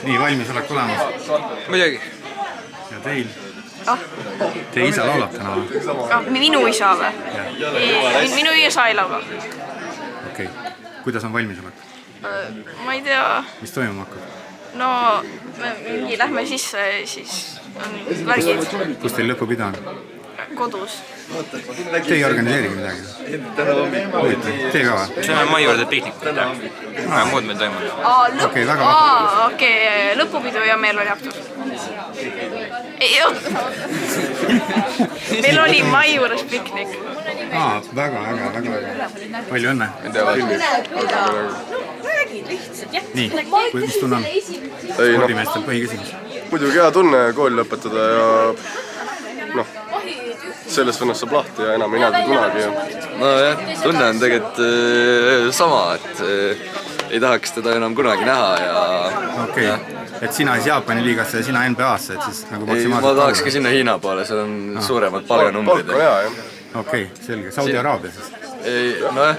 Nii, valmis olek olemas? Muidugi. Ja teil? Teie isa laulab täna või? Minu isa või? Minu isa ei laula. Okei. Kuidas on valmis olek? Ma ei tea. Mis toimuma hakkab? No, mingi lähme sisse, siis on värgid. Kus teil lõpupida on? Kodus. Te ei organiseerigi midagi? Te ka või? See on Maiurde piknik. Muud meil toimub. Okei, väga lahti. Okei, lõpupidu ja meil oli aktus. Meil oli mai juures piknik. Väga äge. Palju õnne. Nii, mis tunne on? Spordimeestel põhiküsimus. Muidugi hea tunne kooli lõpetada ja sellest vennast saab lahti ja enam ei näe kunagi. No jah, tunne on tegelikult sama, et ei tahaks teda enam kunagi näha ja... Okei, et sina siis Jaapani liigasse ja sina NBA-sse, et siis nagu maksimaalselt... Ma tahaks ka sinna Hiina poole, seal on suuremad palganumbrid. Palk on hea, jah. Okei, selge. Saudi Araabia siis? No jah,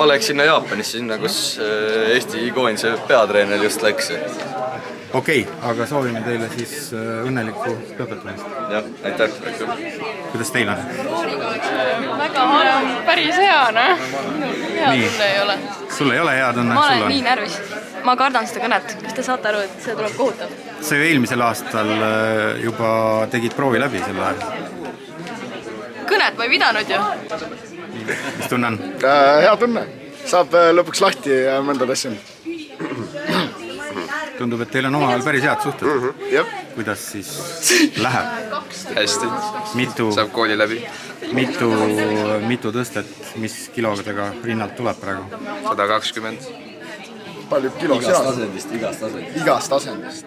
ma läheks sinna Jaapanisse, sinna kus Eesti koondise peatreener just läks. Okei, aga soovime teile siis õnnelikku lõpetamist. Jah, aitäh. Kuidas teil on? Väga päris hea, noh. Hea tunne ei ole. Sul ei ole hea tunne? Ma olen nii närvis. Ma kardan seda kõnet. Kas te saate aru, et see tuleb kohutav? Sa ju eelmisel aastal juba tegid proovi läbi selle ajal. Kõnet ma ei pidanud ju. Mis tunne on? Hea tunne. Saab lõpuks lahti ja mõndad asju. Tundub, et teil on omavahel päris head suhted. Kuidas siis läheb? Hästi. Mitu... Saab kooli läbi. Mitu tõstet, mis kilodega rinnalt tuleb praegu? 120. Palju kilo seal? Igast asendist.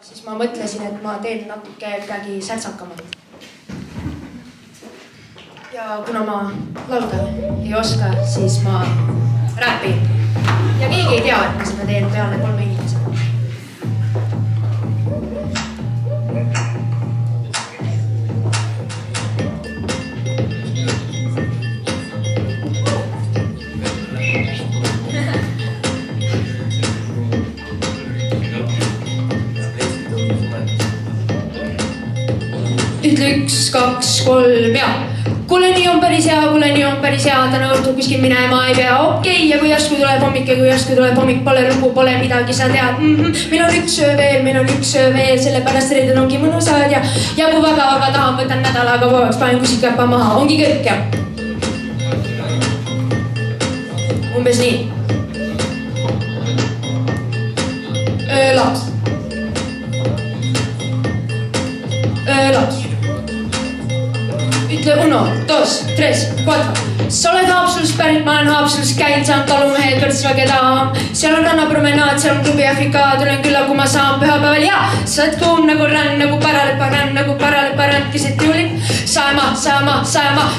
siis ma mõtlesin, et ma teen natuke midagi särtsakamat. Ja kuna ma laulda ei oska, siis ma räpin. Ja keegi ei tea, et ma seda teen peale 3 inimesega. Ütle 1, 2, 3 ja kuule nii on päris hea, täna õhtul kuskil minema ei pea, okei, ja kui järsku tuleb hommik, pole lugu, pole midagi, sa tead, meil on üks öö veel, sellepärast reedel ongi mõnusad ja kui väga tahan, võtan nädalaga vabaks, panen kusikäpa maha, ongi kõik ja umbes nii. Laps. Ütle 1, 2, 3, 4. Sa oled Haapsalust pärit, ma olen Haapsalust käinud, saan talumehed võrdsvage taha. Seal on rannapromenaad, seal on klubi Afrika, tulen külla, kui ma saan pühapäeval ja sa oled kuum nagu ränn, nagu paraleparand, keset juulit. Saema,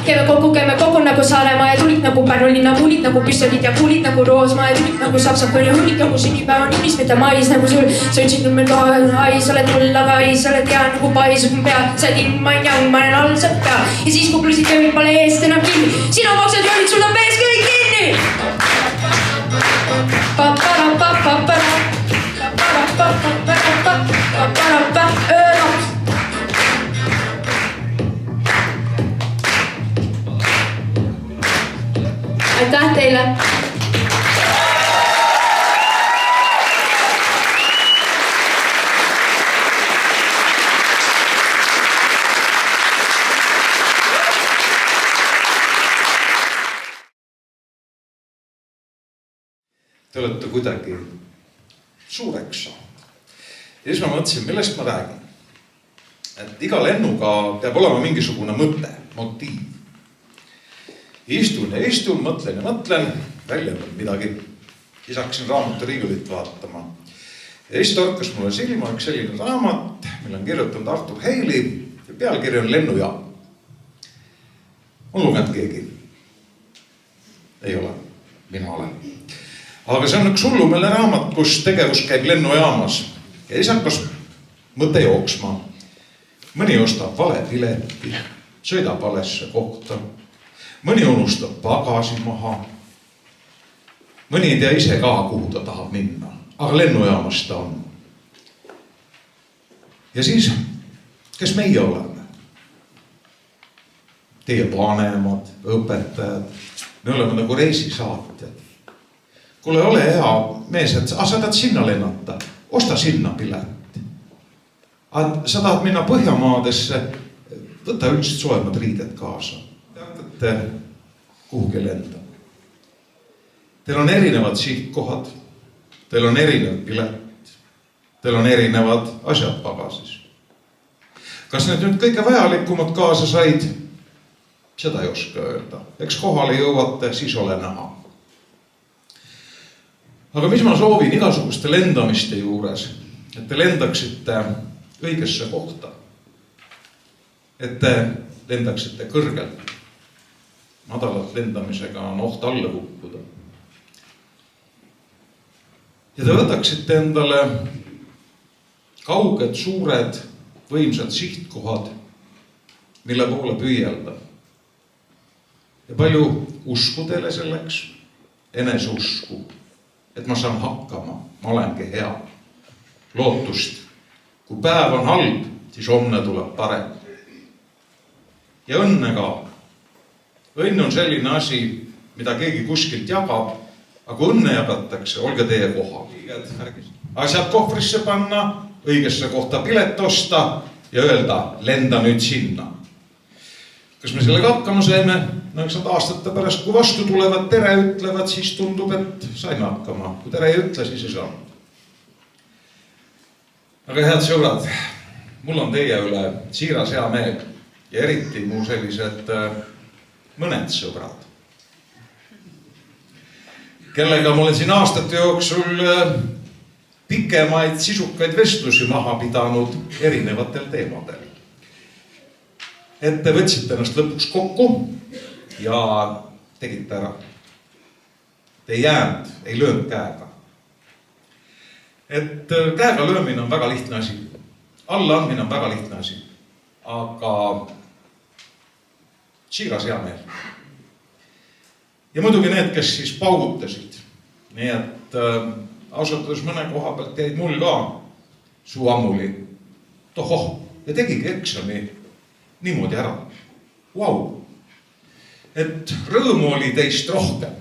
käime kokku nagu Saaremaa ja tulid nagu Pärnu linna kuulid nagu püstolid ja kuulid nagu Roosmaa ja tulid nagu saksafoni hullid nagu sünnipäeva nimis, mida mais nagu sul. Sa ütlesid number 2, ai, sa oled mul, aga ai, sa oled hea nagu pais, ma pead, sa oled ma olen all, sa pea. Ja siis kuklusid ja pole eest enam kinni. Sina maksad joonid, sul on mees kõik kinni. Aitäh teile! Te olete kuidagi suureks saanud. Ja siis ma mõtlesin, millest ma räägin. Et iga lennuga peab olema mingisugune mõte, motiiv. Istun, mõtlen, välja midagi. Siis hakkasin raamaturiigulit vaatama. Ja siis torkas mulle silma üks selline raamat, mille on kirjutanud Artur Heili ja pealkiri on Lennujaam. On lugenud keegi? Ei ole, mina olen. Aga see on üks hullumeelne raamat, kus tegevus käib lennujaamas. Ja siis hakkas mõte jooksma. Mõni ostab vale pileti, sõidab valesse kohta. Mõni unustab pagasi maha. Mõni ei tea ise ka, kuhu ta tahab minna. Aga lennujaamas ta on. Ja siis, kes meie oleme? Teie vanemad, õpetajad. Me oleme nagu reisisaatjad. Kuule, ole hea mees, et sa tahad sinna lennata. Osta sinna pilet. Sa tahad minna Põhjamaadesse. Võta üldsed soemad riided kaasa. Te hakkate kuhugi lenda. Teil on erinevad sihtkohad. Teil on erinev pilet. Teil on erinevad asjad pagasis. Kas need nüüd kõige vajalikumad kaasa said? Seda ei oska öelda. Eks kohale jõuate, siis ole näha. Aga mis ma soovin igasuguste lendamiste juures, et te lendaksite õigesse kohta. Et te lendaksite kõrgelt. Madalalt lendamisega on oht alla hukkuda. Ja te võtaksite endale kauged, suured, võimsad sihtkohad, mille poole püüelda. Ja palju usku teile selleks, eneseusku, et ma saan hakkama, ma olengi hea. Lootust, kui päev on halb, siis homne tuleb parem. Ja õnne ka. Õnn on selline asi, mida keegi kuskilt jagab, aga õnne jagatakse, olge teie kohal. Asjad kohvrisse panna, õigesse kohta pilet osta ja öelda, lenda nüüd sinna. Kas me sellega hakkama saime? No eks nad aastate pärast, kui vastu tulevad, tere ütlevad, siis tundub, et saime hakkama. Kui tere ei ütle, siis ei saanud. Aga head sõbrad, mul on teie üle siiras hea meel ja eriti mu sellised mõned sõbrad, kellega ma olen siin aastate jooksul pikki pikemaid sisukaid vestlusi maha pidanud erinevatel teemadel. Et te võtsite ennast lõpuks kokku ja tegite ära. Te ei jäänud, ei löönud käega. Et käega löömine on väga lihtne asi. Allaandmine on väga lihtne asi. Aga siiras hea meel. Ja muidugi need, kes siis paugutasid. Nii et ausalt mõne koha pealt jäid mul ka suu ammuli. Tohoh, ja tegigi eksami niimoodi ära. Vau! Et rõõmu oli teist rohkem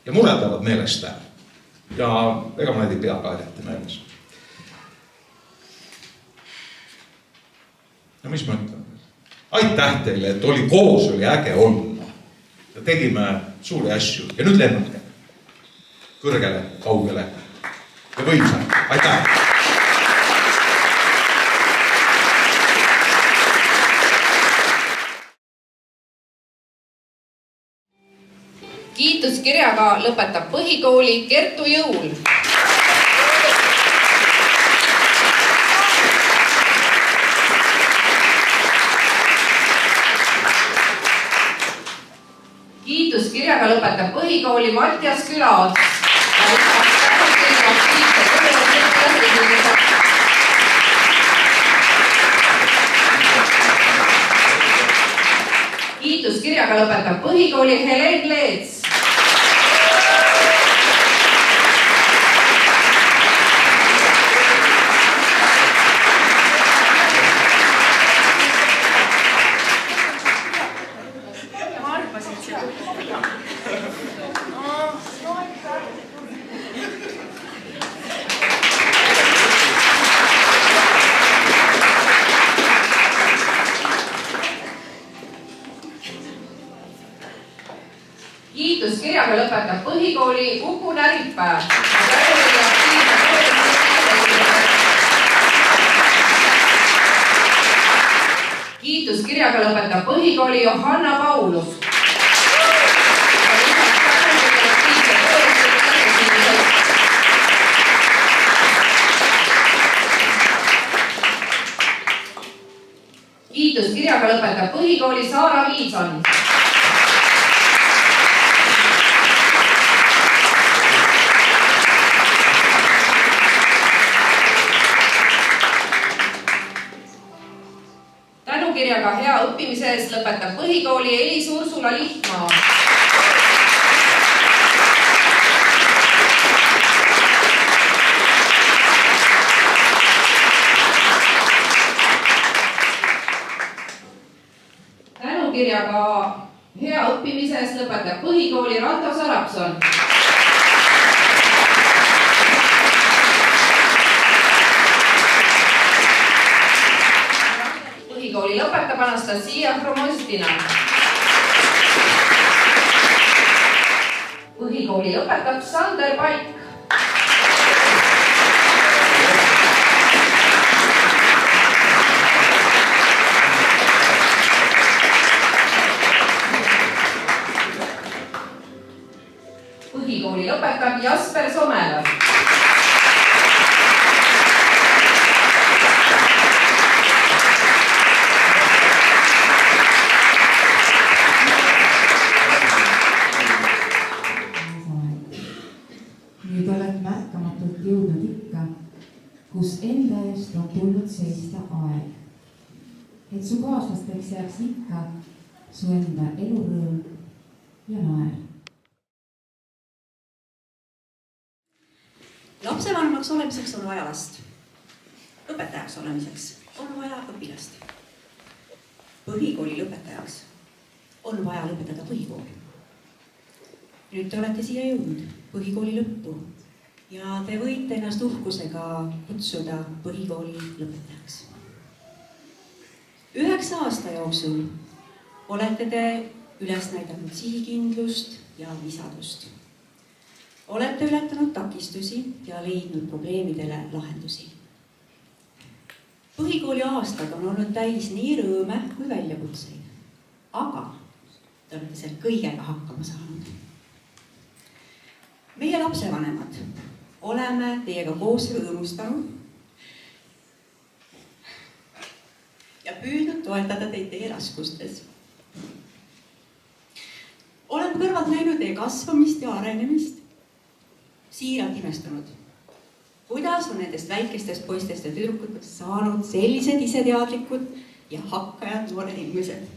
ja muredavad meelest täna. Ja ega ma need ei pea ka eriti meeles. Ja mis ma ütlen? Aitäh teile, et oli koos, oli äge olla. Ja tegime suuri asju. Ja nüüd lennake. Kõrgele, kaugele ja võimsale. Aitäh! Kiituskirjaga lõpetab põhikooli Kertu Jõul. Kiituskirjaga lõpetab põhikooli Mattias Külaots. Kiituskirjaga lõpetab põhikooli Helen Leets. Kiituskirjaga lõpetab põhikooli Uku Näripää. Kiituskirjaga lõpetab põhikooli Johanna Paulus. Kiituskirjaga lõpetab põhikooli Saara Viilson. Tänukirjaga hea õppimise eest lõpetab põhikooli Elis Ursula Lihtmaa. Tänukirjaga hea õppimise eest lõpetab põhikooli Ranto Sarapson. Põhikooli lõpetab Anastasia Kromostina. Põhikooli lõpetab Sander Paik. Põhikooli lõpetab Jasper Somela. Nüüd oled märkamatult jõudnud ikka, kus enda eest on tulnud seista aeg. Et su kaaslasteks jääks ikka su enda elurõõm ja naer. Lapsevanemaks olemiseks on vaja last. Õpetajaks olemiseks on vaja õpilast. Põhikooli lõpetajaks on vaja lõpetada põhikooli. Nüüd te olete siia jõudnud põhikooli lõppu ja te võite ennast uhkusega kutsuda põhikooli lõpetajaks. 9 aasta jooksul olete te üles näidanud sihikindlust ja visadust. Olete ületanud takistusi ja leidnud probleemidele lahendusi. Põhikooli aastad on olnud täis nii rõõme kui väljakutseid, aga te olete seal kõigega hakkama saanud. Meie lapsevanemad oleme teiega koos rõõmustanud ja püüdnud toetada teid teie raskustes. Olen kõrvalt näinud teie kasvamist ja arenemist, siiralt imestanud, kuidas on nendest väikestest poistest ja tüdrukutest saanud sellised iseteadlikud ja hakkajad noored inimesed.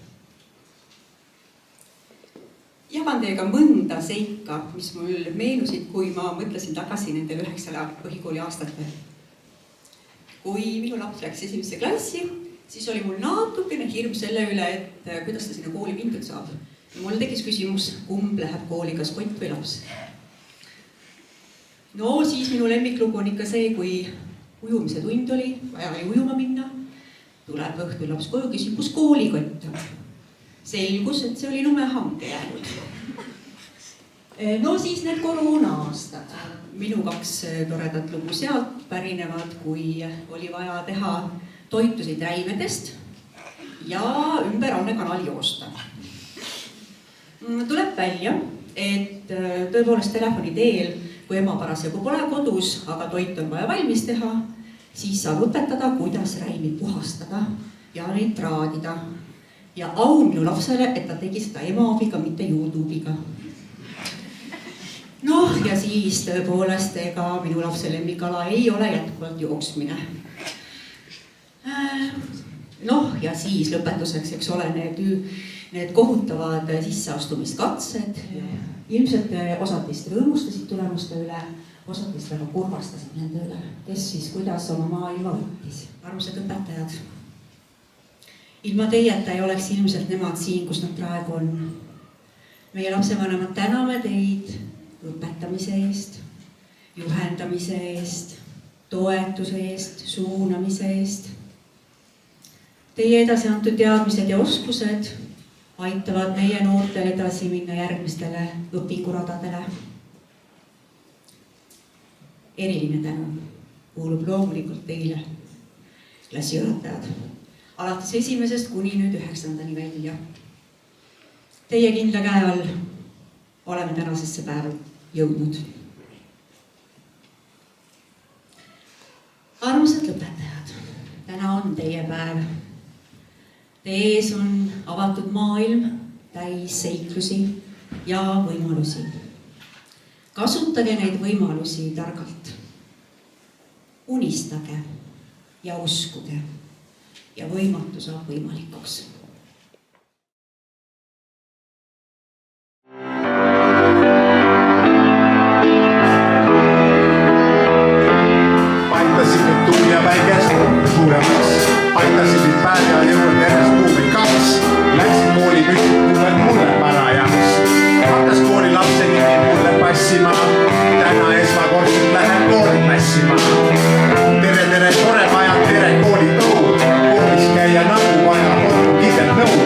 Jagan teiega mõnda seika, mis mul meenusid, kui ma mõtlesin tagasi nendele 9 põhikooli aastatel. Kui minu laps läks 1. klassi, siis oli mul natukene hirm selle üle, et kuidas ta sinna kooli mindud saab. Mul tekkis küsimus, kumb läheb kooli, kas kott või laps. No siis minu lemmiklugu on ikka see, kui ujumise tund oli, vaja oli ujuma minna. Tuleb õhtul laps koju, küsib, kus koolikott on. Selgus, et see oli lumehanke jäänud. No siis need koroona-aastad. Minu 2 toredat lugu sealt pärinevad, kui oli vaja teha toitusid räimedest ja ümber Anne kanali joosta. Tuleb välja, et tõepoolest telefoni teel, kui ema parasjagu pole kodus, aga toit on vaja valmis teha, siis saab õpetada, kuidas räimi puhastada ja neid traadida. Ja au minu lapsele, et ta tegi seda ema abiga, mitte YouTube'iga. Noh, ja siis tõepoolest, ega minu lapse lemmikala ei ole jätkuvalt jooksmine. Noh, ja siis lõpetuseks, eks ole, need kohutavad sisseastumiskatsed. Ilmselt osad teist rõõmustasid tulemuste üle, osad teist väga kurvastasid nende üle, kes siis kuidas oma maailma võttis. Armsad õpetajad, ilma teieta ei oleks ilmselt nemad siin, kus nad praegu on. Meie lapsevanemad täname teid õpetamise eest, juhendamise eest, toetuse eest, suunamise eest. Teie edasi antud teadmised ja oskused aitavad meie noortel edasi minna järgmistele õpinguradadele. Eriline tänu kuulub loomulikult teile, klassijuhatajad, alates 1. kuni nüüd 9. välja. Teie kindla käe all oleme tänasesse päeva jõudnud. Armsad lõpetajad, täna on teie päev. Teie ees on avatud maailm, täis seiklusi ja võimalusi. Kasutage neid võimalusi targalt. Unistage ja uskuge ja võimatu saab võimalikuks. Aitasid nüüd tuul ja päikest suuremaks, aitasid nüüd päev ja jõuad järjest kuubi 2, läksid kooli müsikuvel mulle parajaks. Hakkas kooli lapse nimi mulle passima, täna esmakordselt lähen kooli mässima. Tere, tere, tore maja, tere kooli tõu, koolis käia nagu vaja, kodu kiidel nõu.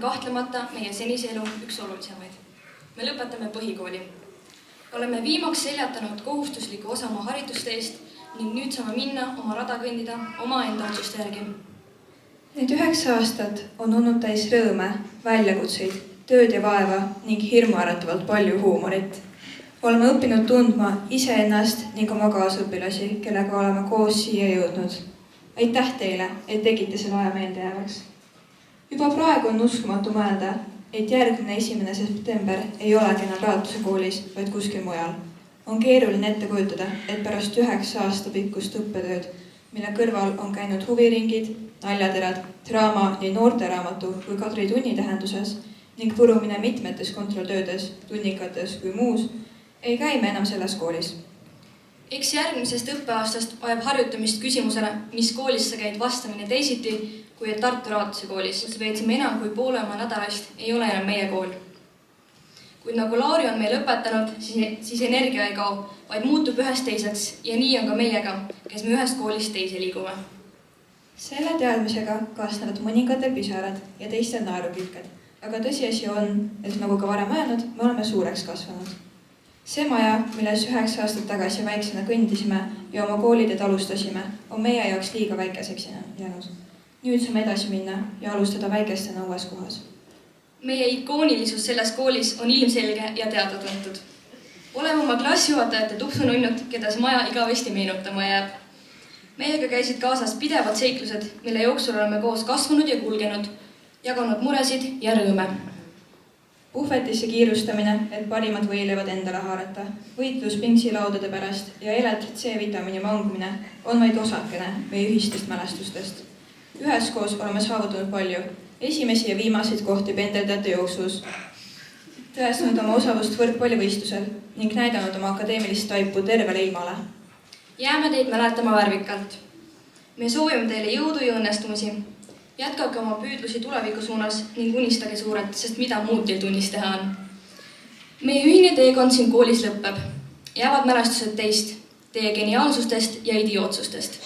kahtlemata meie senise elu üks olulisemaid. Me lõpetame põhikooli. Oleme viimaks seljatanud kohustusliku osa oma hariduste eest ning nüüd saame minna oma rada kõndida omaenda otsuste järgi. Need 9 aastat on olnud täis rõõme, väljakutseid, tööd ja vaeva ning hirmuäratavalt palju huumorit. Oleme õppinud tundma iseennast ning oma kaasõpilasi, kellega oleme koos siia jõudnud. Aitäh teile, et tegite selle aja meeldejäävaks. Juba praegu on uskumatu mõelda, et järgmine 1. september ei olegi enam Raatuse koolis, vaid kuskil mujal. On keeruline ette kujutada, et pärast 9 aasta pikkust õppetööd, mille kõrval on käinud huviringid, naljaterad, draama nii noorteraamatu kui Kadri tunni tähenduses ning purumine mitmetes kontrolltöödes, tunnikates kui muus, ei käi me enam selles koolis. Eks järgmisest õppeaastast vajab harjutamist küsimusele, mis koolis sa käid vastamine teisiti, kui et Tartu Raatuse koolis, kus veetsime enam kui poole oma nädalast, ei ole enam meie kool. Kuid nagu Lauri on meil õpetanud, siis energia ei kao, vaid muutub ühest teiseks ja nii on ka meiega, kes me ühest koolist teise liigume. Selle teadmisega kaasnevad mõningatel pisarad ja teistel naerukilked, aga tõsiasi on, et nagu ka varem öelnud, me oleme suureks kasvanud. See maja, milles 9 aastat tagasi väiksena kõndisime ja oma kooliteed alustasime, on meie jaoks liiga väikeseks jäänud. Nüüd saame edasi minna ja alustada väikestena uues kohas. Meie ikoonilisus selles koolis on ilmselge ja teada-tuntud. Oleme oma klassijuhatajate tupsununnud, keda see maja igavesti meenutama jääb. Meiega käisid kaasas pidevad seiklused, mille jooksul oleme koos kasvanud ja kulgenud, jaganud muresid ja rõõme. Puhvetisse kiirustamine, et parimad võileivad endale haarata, võitlus pingsilaudade pärast ja Eletri C-vitamiini mangumine on vaid osakene meie ühistest mälestustest. Üheskoos oleme saavutanud palju, esimesi ja viimaseid kohti pendeldajate jooksus, tõestanud oma osavust võrkpallivõistlusel ning näidanud oma akadeemilist taipu tervele ilmale. Jääme teid mäletama värvikalt. Me soovime teile jõudu ja õnnestumisi. Jätkake oma püüdlusi tuleviku suunas ning unistage suurelt, sest mida muud teil tunnis teha on. Meie ühine teekond siin koolis lõpeb. Jäävad mälestused teist, teie geniaalsustest ja idiootsustest.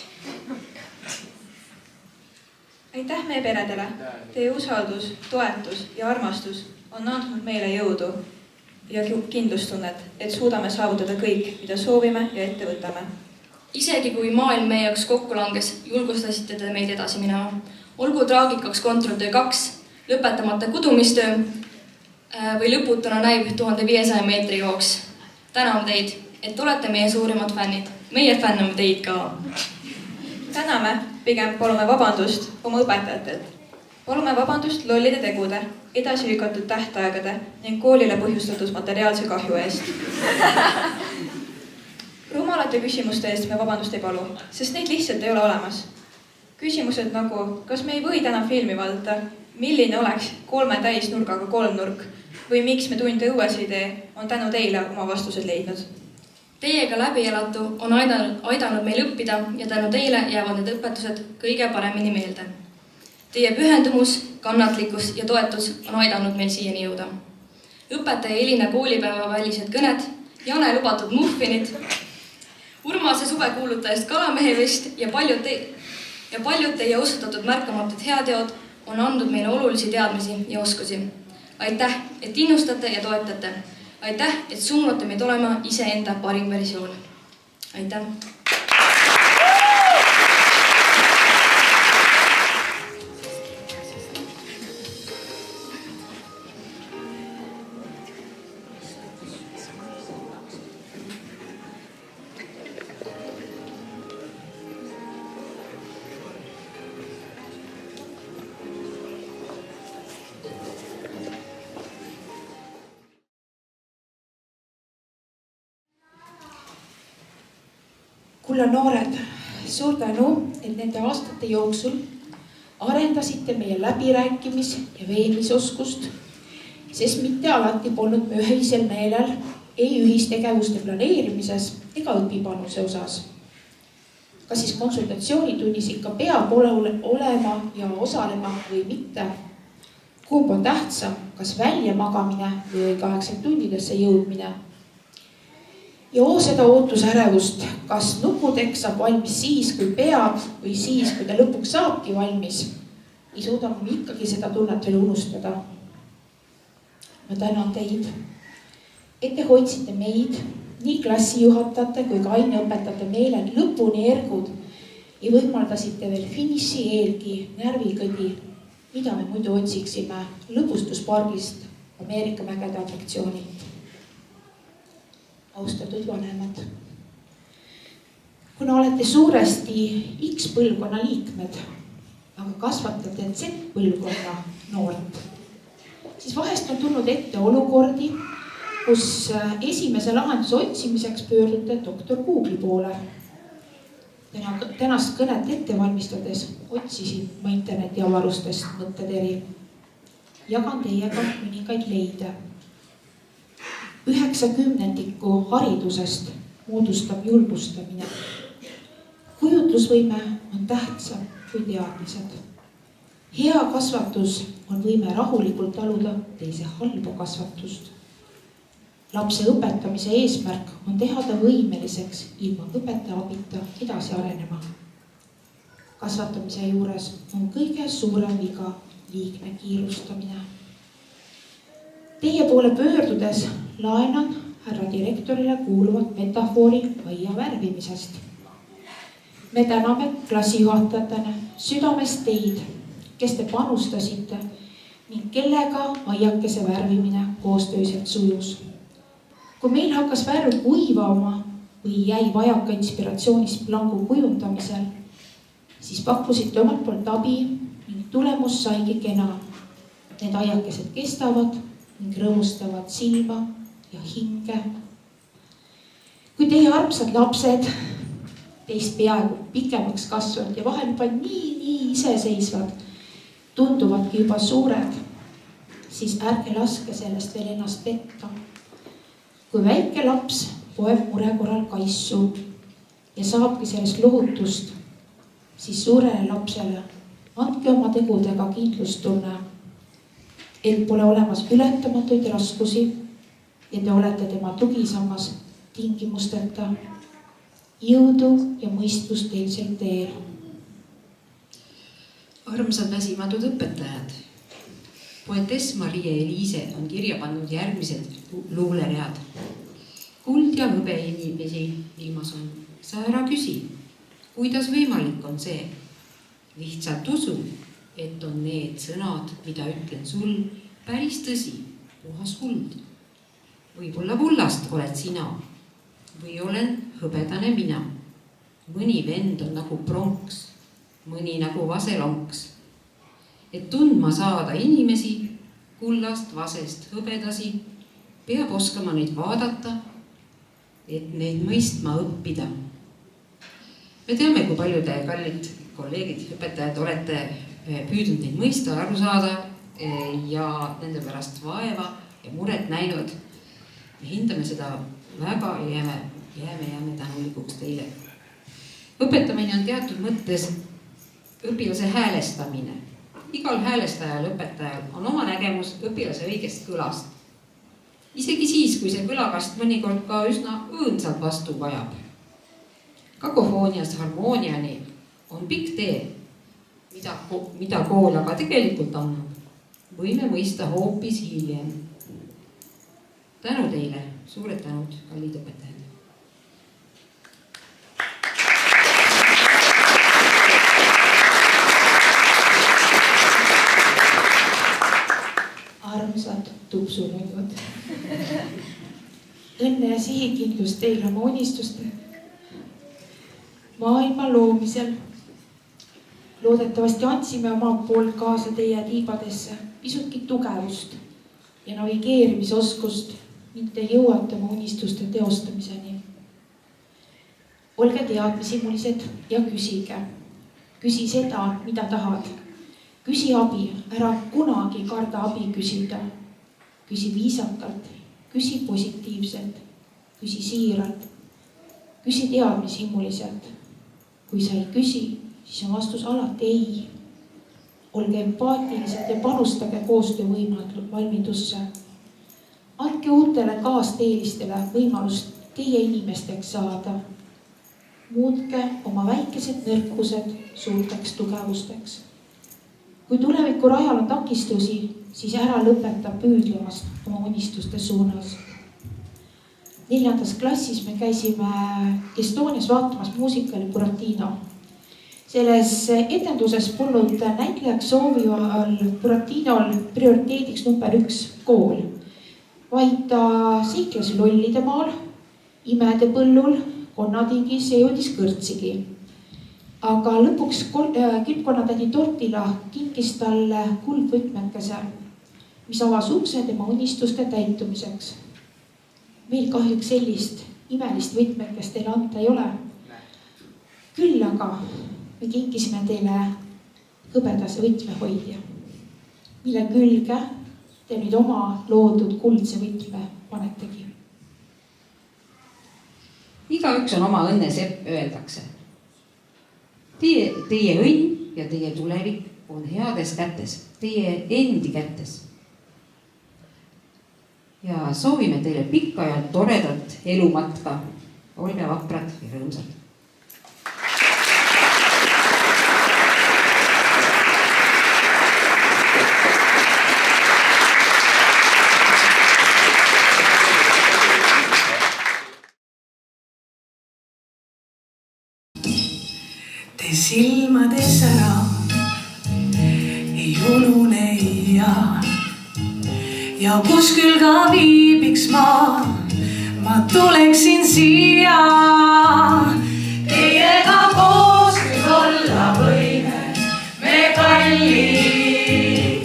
Aitäh meie peredele. Teie usaldus, toetus ja armastus on andnud meile jõudu ja kindlustunnet, et suudame saavutada kõik, mida soovime ja ette võtame. Isegi kui maailm meie jaoks kokku langes, julgustasite te meid edasi minema. Olgu traagikaks kontrolltöö 2, lõpetamata kudumistöö või lõputuna näib 1500 meetri jooks. Täname teid, et olete meie suurimad fännid. Meie fänname teid ka. Täname, pigem palume vabandust oma õpetajatelt. Palume vabandust lollide tegude, edasi lükatud tähtaegade ning koolile põhjustatud materiaalse kahju eest. Rumalate küsimuste eest me vabandust ei palu, sest neid lihtsalt ei ole olemas. Küsimused nagu, kas me ei või täna filmi vaadata, milline oleks 3 täisnurgaga 3 nurk või miks me tunde õues ei tee, on tänu teile oma vastused leidnud. Teiega läbielatu on aidanud meil õppida ja tänu teile jäävad need õpetused kõige paremini meelde. Teie pühendumus, kannatlikkus ja toetus on aidanud meil siiani jõuda. Õpetaja Elina koolipäeva välised kõned, Jane lubatud muffinid, Urmase suvekuulutajast kalamehevest ja paljud teie usutatud märkamatud heateod on andnud meile olulisi teadmisi ja oskusi. Aitäh, et innustate ja toetate. Aitäh, et suunate meid olema iseenda parim versioon. Aitäh! Kulla noored, suur tänu, et nende aastate jooksul arendasite meie läbirääkimis- ja veenmisoskust, sest mitte alati polnud me ühisel meelel ei ühistegevuste planeerimises ega õpipanuse osas. Kas siis konsultatsioonitunnis ikka peab olema ja osalema või mitte? Kumb on tähtsam, kas väljamagamine või õigeaegselt tundidesse jõudmine? Ja seda ootusärevust, kas nuputekk saab valmis siis, kui peab või siis, kui ta lõpuks saabki valmis. ei suuda ma ikkagi seda tunnet veel unustada. Ma tänan teid, et te hoidsite meid, nii klassijuhatajate kui ka aineõpetajate meelel lõpuni ergud ja võimaldasite veel finiši eelgi närvikõdi, mida me muidu otsiksime lõbustuspargist Ameerika mägede atraktsioonilt. Austatud vanemad, kuna olete suuresti X-põlvkonna liikmed, aga kasvatate Z-põlvkonna noort, siis vahest on tulnud ette olukordi, kus esimese lahenduse otsimiseks pöördute doktor Google'i poole. Tänast kõnet ette valmistades otsisin ma interneti avarustest mõtteteri. Jagan teiega mõningaid leide. 90% haridusest moodustab julgustamine. Kujutlusvõime on tähtsam kui teadmised. Hea kasvatus on võime rahulikult taluda teise halba kasvatust. Lapse õpetamise eesmärk on teha ta võimeliseks ilma õpetaja abita edasi arenema. Kasvatamise juures on kõige suurem viga liigne kiirustamine. Teie poole pöördudes laenan härra direktorile kuuluvat metafoori aia värvimisest. Me täname klassijuhatajatena südamest teid, kes te panustasite ning kellega aiakese värvimine koostööselt sujus. Kui meil hakkas värv kuivama või jäi vajaka inspiratsioonist plangu kujundamisel, siis pakkusite omalt poolt abi ning tulemus saigi kena. Need aiakesed kestavad ning rõõmustavad silma ja hinge. Kui teie armsad lapsed, teist peaaegu pikemaks kasvanud ja vahel juba nii iseseisvad, tunduvadki juba suured, siis ärge laske sellest veel ennast petta. Kui väike laps poeb mure korral kaisu ja saabki sellest lohutust, siis suurele lapsele andke oma tegudega kindlustunne, et pole olemas ületamatuid raskusi ja te olete tema tugisammas tingimusteta. Jõudu ja mõistlust teilsel teel. Armsad väsimatud õpetajad. Poetess Marie-Eliise on kirja pannud järgmised luuleread. Kuld ja hõbe inimesi ilmas on. Sa ära küsi, kuidas võimalik on see. Lihtsalt usu, et on need sõnad, mida ütlen sul, päris tõsi, puhas kuld. Võib-olla kullast oled sina või olen hõbedane mina. Mõni vend on nagu pronks, mõni nagu vaselonks. Et tundma saada inimesi, kullast, vasest, hõbedasi, peab oskama neid vaadata, et neid mõistma õppida. Me teame, kui palju te, kallid kolleegid, õpetajad, olete püüdnud neid mõista, aru saada ja nende pärast vaeva ja muret näinud. Me hindame seda väga ja jääme tänulikuks teile. Õpetamine on teatud mõttes õpilase häälestamine. Igal häälestajal õpetajal on oma nägemus õpilase õigest kõlast. Isegi siis, kui see kõlakast mõnikord ka üsna õõnsalt vastu vajab. Kakofooniast harmooniani on pikk tee, mida kool aga tegelikult annab. Võime mõista hoopis hiljem. Tänu teile, suured tänud, kallid õpetajad. Armsad tupsunõigud. Õnne ja sihikindlust teile oma unistuste maailma loomisel. Loodetavasti andsime omalt poolt kaasa teie tiibadesse pisutki tugevust ja navigeerimisoskust, ning te jõuate oma unistuste teostamiseni. Olge teadmisimulised ja küsige. Küsi seda, mida tahad. Küsi abi, ära kunagi karda abi küsida. Küsi viisakalt, küsi positiivselt, küsi siiralt, küsi teadmisimuliselt. Kui sa ei küsi, siis on vastus alati ei. Olge empaatilised ja panustage koostöövõimaldusse. Andke uutele kaasteelistele võimalust teie inimesteks saada. Muutke oma väikesed nõrkused suurteks tugevusteks. Kui tuleviku rajal on takistusi, siis ära lõpeta püüdlemast oma unistuste suunas. 4. klassis me käisime Estonias vaatamas muusikali Buratino. Selles etenduses polnud näitlejaks soovival Buratinol prioriteediks number 1 kool, vaid ta seikles lollide maal, imede põllul, konnatingis ja jõudis kõrtsigi. Aga lõpuks kilpkonnatädi Tortila kinkis talle kuldvõtmekese, mis avas ukse tema unistuste täitumiseks. Meil kahjuks sellist imelist võtmekest teile anda ei ole. Küll aga me kinkisime teile hõbedase võtmehoidja, mille külge te nüüd oma loodud kuldse võtme panetegi. Igaüks on oma õnne sepp, öeldakse. Teie õnn ja teie tulevik on heades kätes, teie endi kätes. Ja soovime teile pikka ja toredat elumatka. Olge vaprad ja rõõmsad. Te silmades ära ei unune iial. Ja kus küll ka viibiks ma tuleksin siia. Teiega koos küll olla võime me kallid.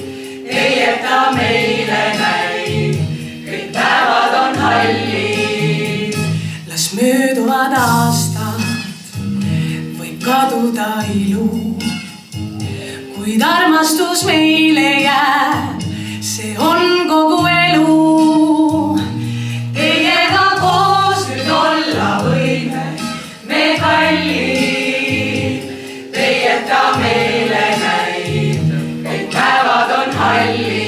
Teieta meile näib, kõik päevad on hallid. Las mööduvad aastad, võib kaduda ilu, kuid armastus meile jääb. See on kogu elu. Teiega koos nüüd olla võime me kallid. Teieta meile näib, kõik päevad on hallid.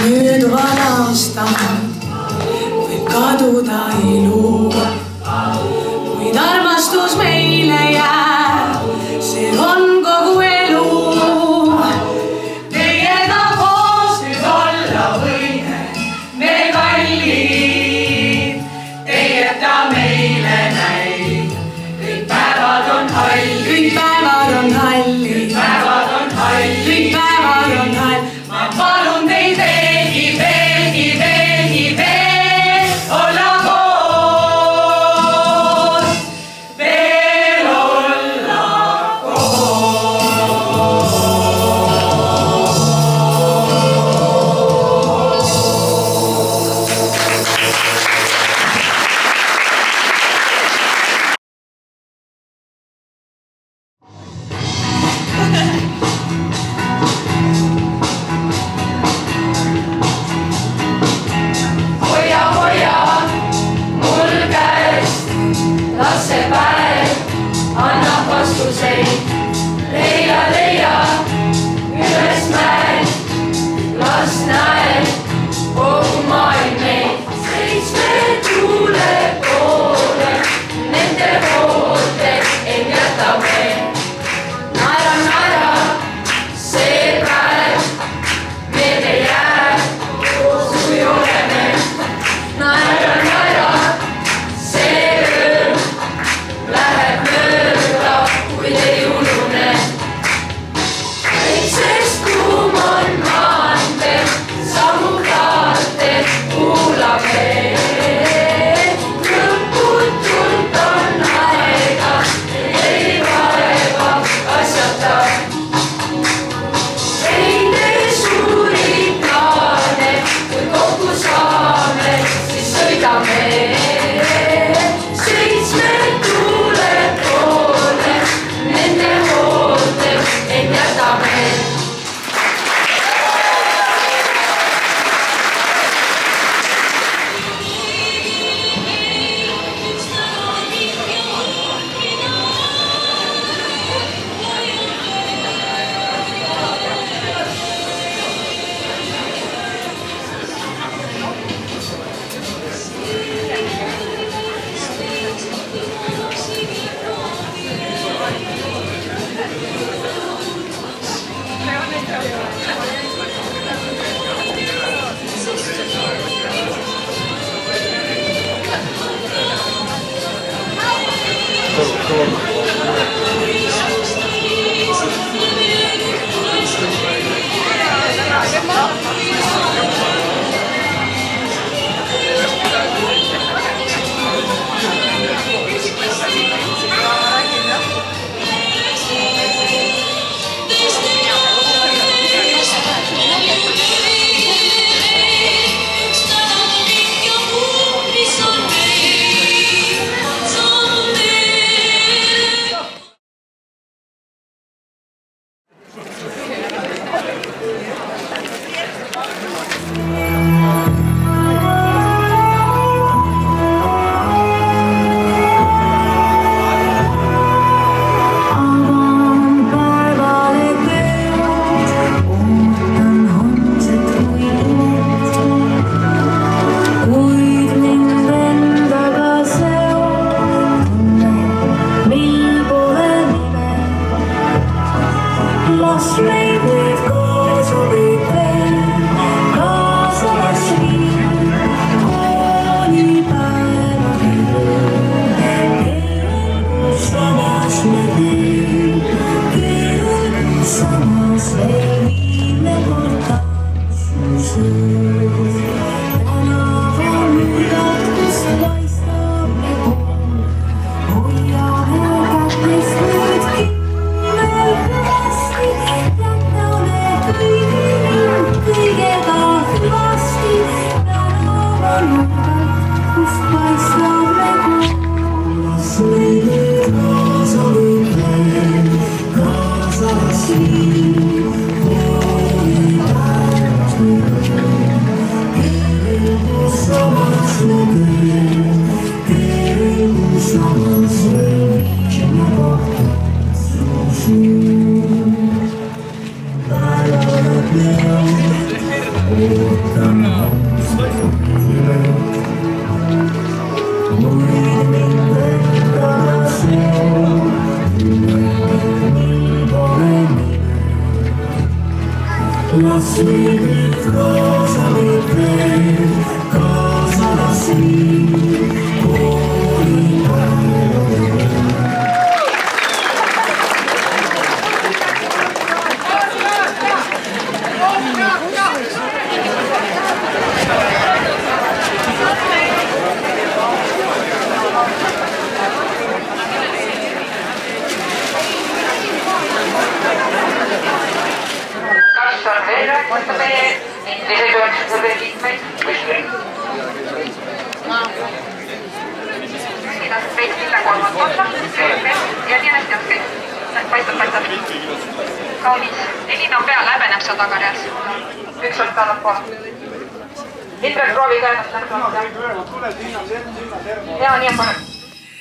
Mööduvad aastad, võib kaduda ilu, kuid armastus meile jääb, see on kogu elu. Teiega koos nüüd olla võime me kallid. Teieta meile näib, kõik päevad on hallid. Kõik päevad on hallid. Kõik päevad on hallid. Kõik päevad on hallid. Ma palun teid olla koos.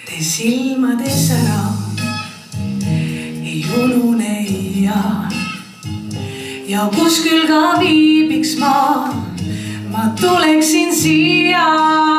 Te silmades ära ei unune ja kus küll ka viibiks ma tuleksin siia.